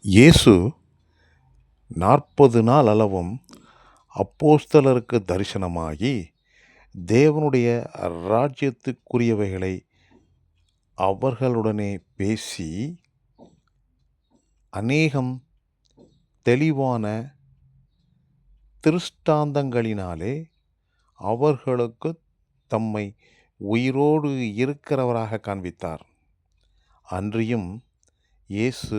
இயேசு 40 நாள் அளவும் அப்போஸ்தலருக்கு தரிசனமாகி தேவனுடைய ராஜ்யத்துக்குரியவைகளை அவர்களுடனே பேசி அநேகம் தெளிவான திருஷ்டாந்தங்களினாலே அவர்களுக்கு தம்மை உயிரோடு இருக்கிறவராக காண்பித்தார். அன்றியும் இயேசு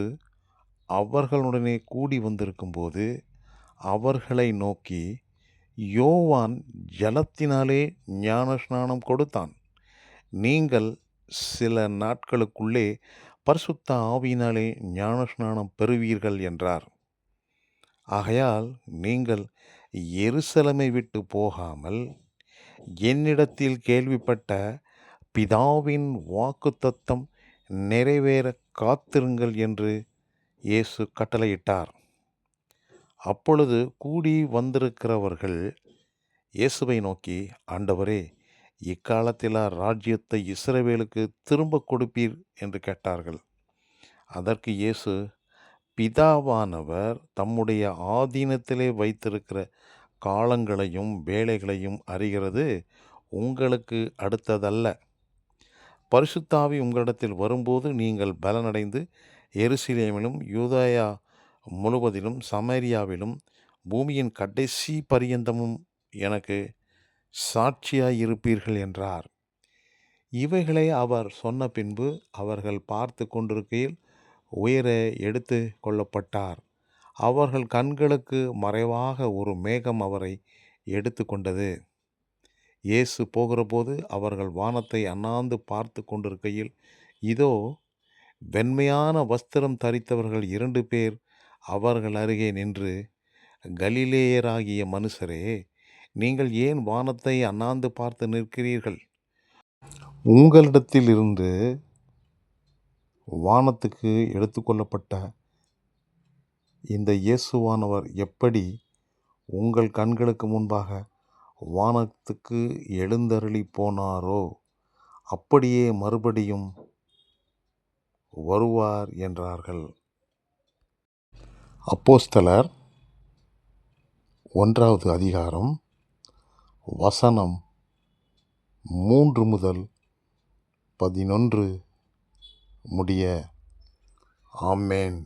அவர்களுடனே கூடி வந்திருக்கும்போது அவர்களை நோக்கி, யோவான் ஜலத்தினாலே ஞானஸ்நானம் கொடுத்தான். நீங்கள் சில நாட்களுக்குள்ளே பரிசுத்த ஆவியினாலே ஞானஸ்நானம் பெறுவீர்கள் என்றார். ஆகையால் நீங்கள் எருசலேமை விட்டு போகாமல் என்னிடத்தில் கேள்விப்பட்ட பிதாவின் வாக்குத்தத்தம் நிறைவேற காத்திருங்கள் என்று இயேசு கட்டளையிட்டார். அப்பொழுது கூடி வந்திருக்கிறவர்கள் இயேசுவை நோக்கி, ஆண்டவரே, இக்காலத்திலா ராஜ்யத்தை இஸ்ரவேலுக்கு திரும்ப கொடுப்பீர் என்று கேட்டார்கள். அதற்கு இயேசு, பிதாவானவர் தம்முடைய ஆதீனத்திலே வைத்திருக்கிற காலங்களையும் வேலைகளையும் அறிகிறது உங்களுக்கு அடுத்ததல்ல. பரிசுத்த ஆவி உங்களிடத்தில் வரும்போது நீங்கள் பலனடைந்து எருசலேமிலும் யூதேயா முழுவதிலும் சமாரியாவிலும் பூமியின் கடைசி பரியந்தமும் எனக்கு சாட்சியாய் இருப்பீர்கள் என்றார். இவைகளை அவர் சொன்ன பின்பு அவர்கள் பார்த்து கொண்டிருக்கையில் உயரே எடுத்து கொள்ளப்பட்டார். அவர்கள் கண்களுக்கு மறைவாக ஒரு மேகம் அவரை எடுத்து கொண்டது. இயேசு போகிறபோது அவர்கள் வானத்தை அண்ணாந்து பார்த்து கொண்டிருக்கையில், இதோ, வெண்மையான வஸ்திரம் தரித்தவர்கள் 2 பேர் அவர்கள் அருகே நின்று, கலிலேயராகிய மனுஷரே, நீங்கள் ஏன் வானத்தை அண்ணாந்து பார்த்து நிற்கிறீர்கள்? உங்களிடத்திலிருந்து வானத்துக்கு எடுத்துக்கொள்ளப்பட்ட இந்த இயேசுவானவர் எப்படி உங்கள் கண்களுக்கு முன்பாக வானத்துக்கு எழுந்தருளி போனாரோ அப்படியே மறுபடியும் வருவார் என்றார்கள். அப்போஸ்தலர் 1வது அதிகாரம் வசனம் 3 முதல் 11 முடிய. ஆமென்.